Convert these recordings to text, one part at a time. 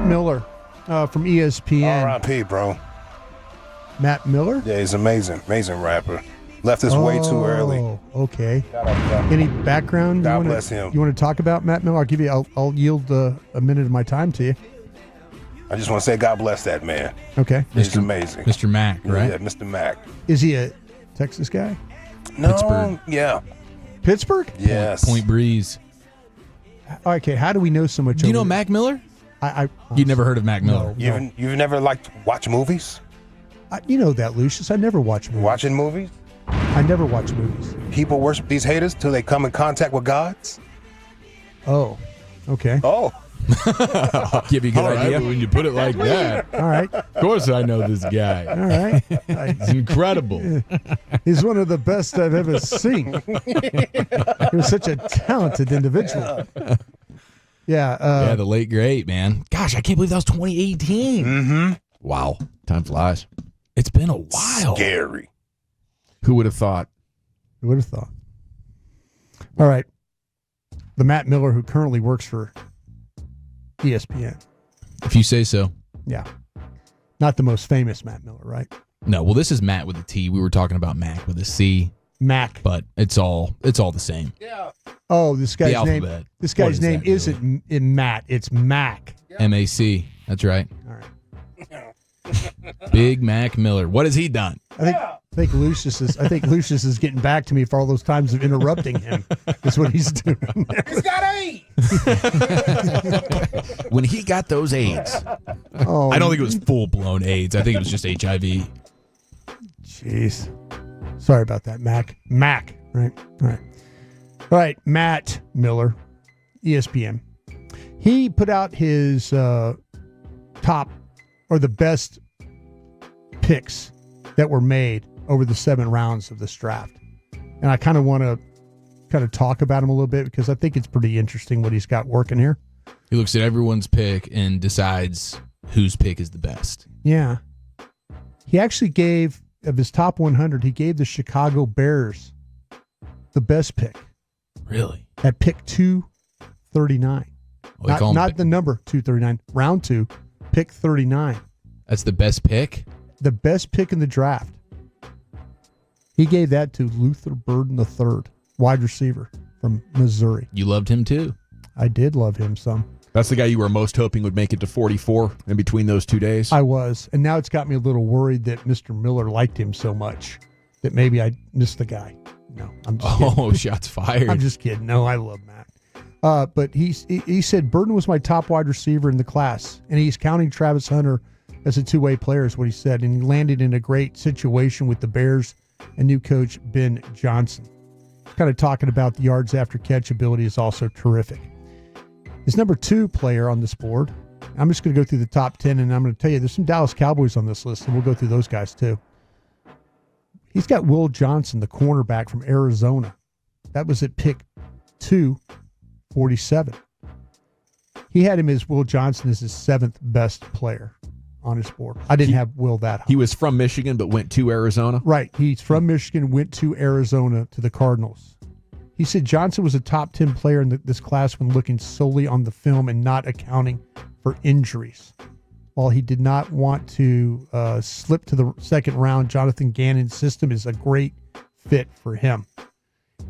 Miller from ESPN. R.I.P., bro. Matt Miller? Yeah, he's amazing. Amazing rapper. Left us way too early. Okay. Any background? God bless him. You want to talk about Matt Miller? I'll yield a minute of my time to you. I just want to say God bless that man. Okay. He's amazing. Mr. Mac, right? Yeah, Mr. Mac. Is he a Texas guy? No, Pittsburgh. Yeah. Pittsburgh? Yes. Point Breeze. Okay, how do we know so much? Do you know Mac Miller? You never heard of Mac Miller? No. You've never liked watch movies? You know that, Lucius. I never watch movies. Watching movies? I never watch movies. People worship these haters till they come in contact with gods? Oh, okay. Oh. I'll give you a good idea when you pit it like that. All right. Of course I know this guy. All right. It's incredible. He's one of the best I've ever seen. He was such a talented individual. Yeah. The late great, man. Gosh, I can't believe that was 2018. Mm-hmm. Wow. Time flies. It's been a while. Scary. Who would have thought? Who would have thought? All right. The Matt Miller who currently works for ESPN. If you say so. Yeah. Not the most famous Matt Miller, right? No, well, this is Matt with a T. We were talking about Mac with a C. Mac. But it's all the same. Yeah. Oh, this guy's name. alphabet. This guy's What is name that, really? isn't in Matt. It's Mac. M-A-C. That's right. All right. Big Mac Miller. What has he done? I think Lucius is getting back to me for all those times of interrupting him. That's what he's doing. He's got AIDS. When he got those AIDS, Oh, I don't think it was full-blown AIDS. I think it was just HIV. Jeez. Sorry about that, Mac. Mac, right? All right. All right, Matt Miller, ESPN. He put out his top or the best picks that were made over the 7 rounds of this draft. And I kind of want to talk about him a little bit because I think it's pretty interesting what he's got working here. He looks at everyone's pick and decides whose pick is the best. Yeah. He actually gave, of his top 100, he gave the Chicago Bears the best pick. Really? At pick 239. Not the number 239. Round 2, pick 39. That's the best pick? The best pick in the draft. He gave that to Luther Burden III, wide receiver from Missouri. You loved him too? I did love him some. That's the guy you were most hoping would make it to 44 in between those 2 days? I was. And now it's got me a little worried that Mr. Miller liked him so much that maybe I missed the guy. No, I'm just kidding. Oh, shots fired. I'm just kidding. No, I love Matt. But he said Burden was my top wide receiver in the class, and he's counting Travis Hunter as a two-way player is what he said, and he landed in a great situation with the Bears and new coach Ben Johnson. Kind of talking about the yards after catch ability is also terrific. His number 2 player on this board, I'm just going to go through the top 10, and I'm going to tell you there's some Dallas Cowboys on this list, and we'll go through those guys too. He's got Will Johnson, the cornerback from Arizona. That was at pick 247. He had him as Will Johnson as his 7th best player on his board. I didn't have Will that high. He was from Michigan but went to Arizona? Right. He's from Michigan, went to Arizona to the Cardinals. He said Johnson was a top 10 player in this class when looking solely on the film and not accounting for injuries. While he did not want to slip to the second round, Jonathan Gannon's system is a great fit for him.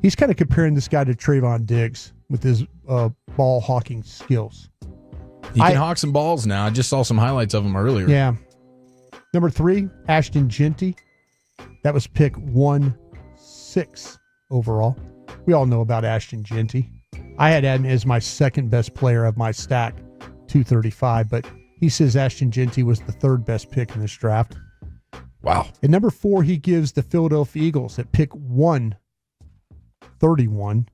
He's kind of comparing this guy to Trayvon Diggs with his ball hawking skills. He can hawk some balls now. I just saw some highlights of him earlier. Yeah. Number 3, Ashton Genty. That was pick 1-6 overall. We all know about Ashton Genty. I had him as my second best player of my stack, 235, but he says Ashton Genty was the 3rd best pick in this draft. Wow. At number 4, he gives the Philadelphia Eagles at pick 131.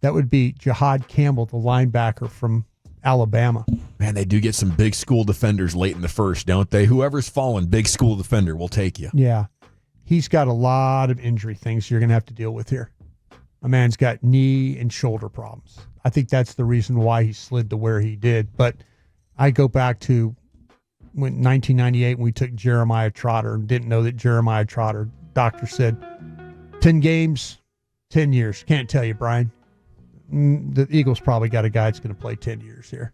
That would be Jahad Campbell, the linebacker from Alabama. Man, they do get some big school defenders late in the first, don't they? Whoever's fallen, big school defender will take you. Yeah. He's got a lot of injury things you're going to have to deal with here. A man's got knee and shoulder problems. I think that's the reason why he slid to where he did. But I go back to when 1998 when we took Jeremiah Trotter and didn't know that Jeremiah Trotter, doctor said, 10 games, 10 years. Can't tell you, Brian. The Eagles probably got a guy that's going to play 10 years here.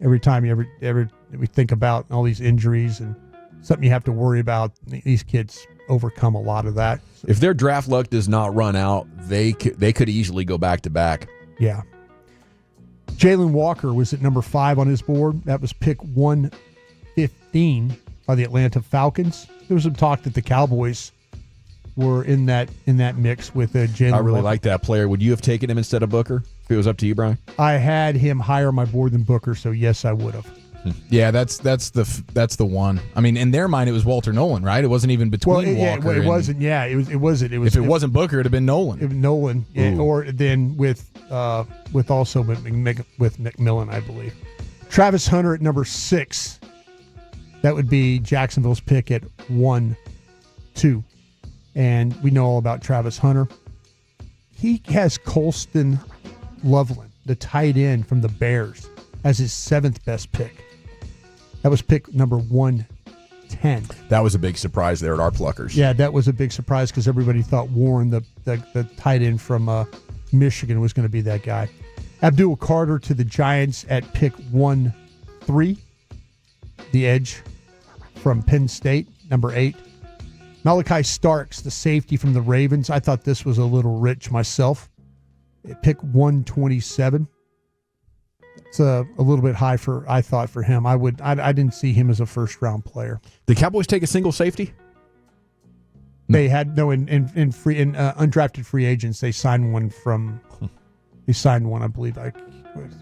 Every time you ever we think about all these injuries and something you have to worry about, these kids overcome a lot of that. So, If their draft luck does not run out, they could easily go back to back. yeah. Jalen Walker was at number 5 on his board. That was pick 115 by the Atlanta Falcons. There was some talk that the Cowboys were in that mix with Jalen I really Walker. like that player. Would you have taken him instead of Booker if it was up to you, Brian? I had him higher on my board than Booker, so yes, I would have. Yeah, that's the one. I mean, in their mind, it was Walter Nolan, right? It wasn't even between Walker. It wasn't. Yeah, it wasn't. It was. If it wasn't Booker, it'd have been Nolan. Nolan, yeah, or then with also with McMillan, I believe. Travis Hunter at number 6. That would be Jacksonville's pick at 1-2, and we know all about Travis Hunter. He has Colston Loveland, the tight end from the Bears, as his 7th best pick. That was pick number 110. That was a big surprise there at our Pluckers. Yeah, that was a big surprise because everybody thought Warren, the tight end from Michigan, was going to be that guy. Abdul Carter to the Giants at pick 1-3. The edge from Penn State, number 8. Malachi Starks, the safety from the Ravens. I thought this was a little rich myself. At pick 127. It's a little bit high for him. I didn't see him as a first round player. Did Cowboys take a single safety? They had no in undrafted free agents. They signed one I believe.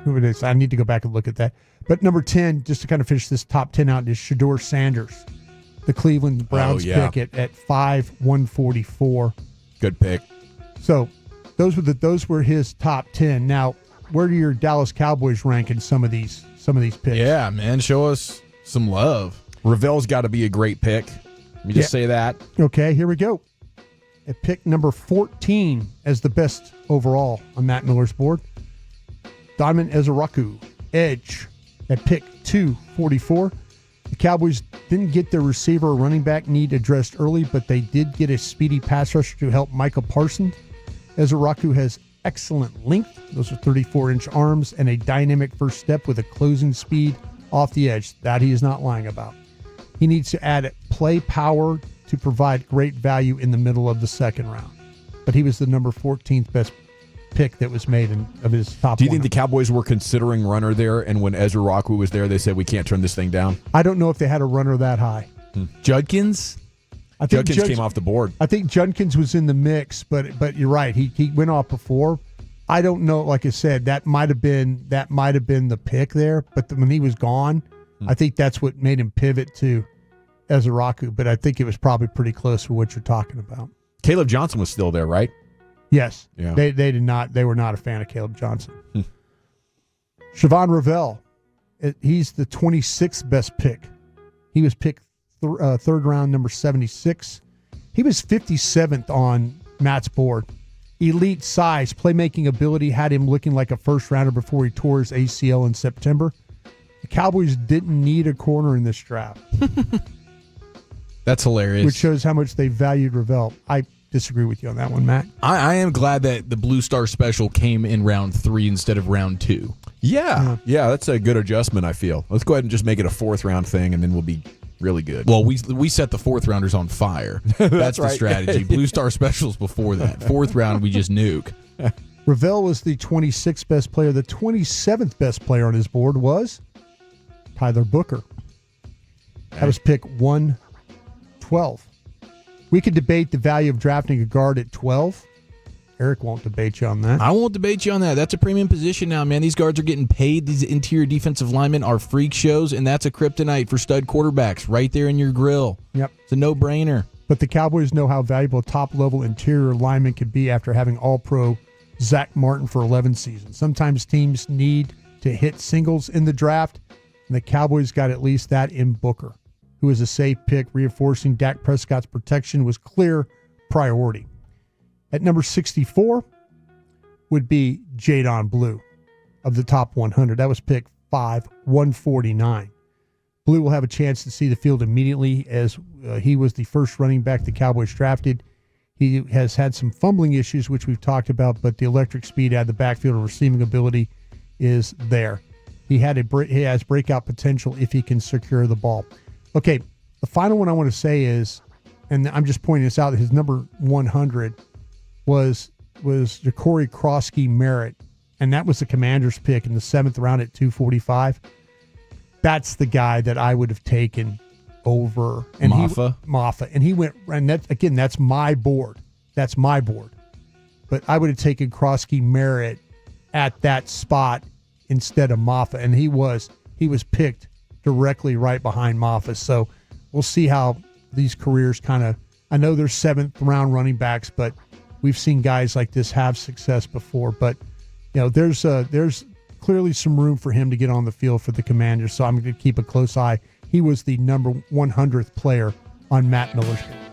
Who it is? I need to go back and look at that. But number 10, just to kind of finish this top 10 out, is Shedeur Sanders, the Cleveland Browns pick at 5-144. Good pick. So those were his top 10. Now, where do your Dallas Cowboys rank in some of these picks? Yeah, man, show us some love. Ravel's got to be a great pick. Let me just say that. Okay, here we go. At pick number 14 as the best overall on Matt Miller's board, Donovan Ezeiruaku, edge, at pick 244. The Cowboys didn't get their receiver or running back need addressed early, but they did get a speedy pass rusher to help Micah Parsons. Ezeiruaku has excellent length. Those are 34-inch arms and a dynamic first step with a closing speed off the edge. That he is not lying about. He needs to add play power to provide great value in the middle of the second round. But he was the number 14th best pick that was made of his top. Do you think the Cowboys were considering runner there, and when Ezeiruaku was there, they said, we can't turn this thing down? I don't know if they had a runner that high. Judkins? I think Judkins came off the board. I think Judkins was in the mix, but you're right. He went off before. I don't know. Like I said, that might have been the pick there. But when he was gone, I think that's what made him pivot to Ezeiruaku. But I think it was probably pretty close for what you're talking about. Caleb Johnson was still there, right? Yes. Yeah. They did not. They were not a fan of Caleb Johnson. Siobhan Ravel, he's the 26th best pick. He was picked third round, number 76. He was 57th on Matt's board. Elite size, playmaking ability had him looking like a first rounder before he tore his ACL in September. The Cowboys didn't need a corner in this draft. That's hilarious. Which shows how much they valued Ravel. I disagree with you on that one, Matt. I am glad that the Blue Star Special came in round 3 instead of round 2. Yeah, that's a good adjustment, I feel. Let's go ahead and just make it a 4th round thing, and then we'll be really good. Well, we set the 4th rounders on fire. That's the right. strategy. Blue Star Specials before that. 4th round, we just nuke. Ravel was the 26th best player. The 27th best player on his board was Tyler Booker. That was pick 112. We could debate the value of drafting a guard at 12. Eric won't debate you on that. I won't debate you on that. That's a premium position now, man. These guards are getting paid. These interior defensive linemen are freak shows, and that's a kryptonite for stud quarterbacks right there in your grill. Yep. It's a no-brainer. But the Cowboys know how valuable a top-level interior lineman can be after having all-pro Zach Martin for 11 seasons. Sometimes teams need to hit singles in the draft, and the Cowboys got at least that in Booker, who is a safe pick. Reinforcing Dak Prescott's protection was clear priority. At number 64 would be Jadon Blue of the top 100. That was pick 149. Blue will have a chance to see the field immediately as he was the first running back the Cowboys drafted. He has had some fumbling issues, which we've talked about, but the electric speed out of the backfield and receiving ability is there. He has breakout potential if he can secure the ball. Okay, the final one I want to say is, and I'm just pointing this out, his number 100 was Ja'Cory Krosky-Merritt, and that was the Commanders pick in the 7th round at 245. That's the guy that I would have taken over Maffa. And he went, and that's my board. That's my board. But I would have taken Krosky-Merritt at that spot instead of Maffa, and he was picked directly right behind Maffa. So we'll see how these careers kind of, I know they're 7th round running backs, but we've seen guys like this have success before. But there's clearly some room for him to get on the field for the Commanders, so I'm going to keep a close eye. He was the number 100th player on Matt Miller's board.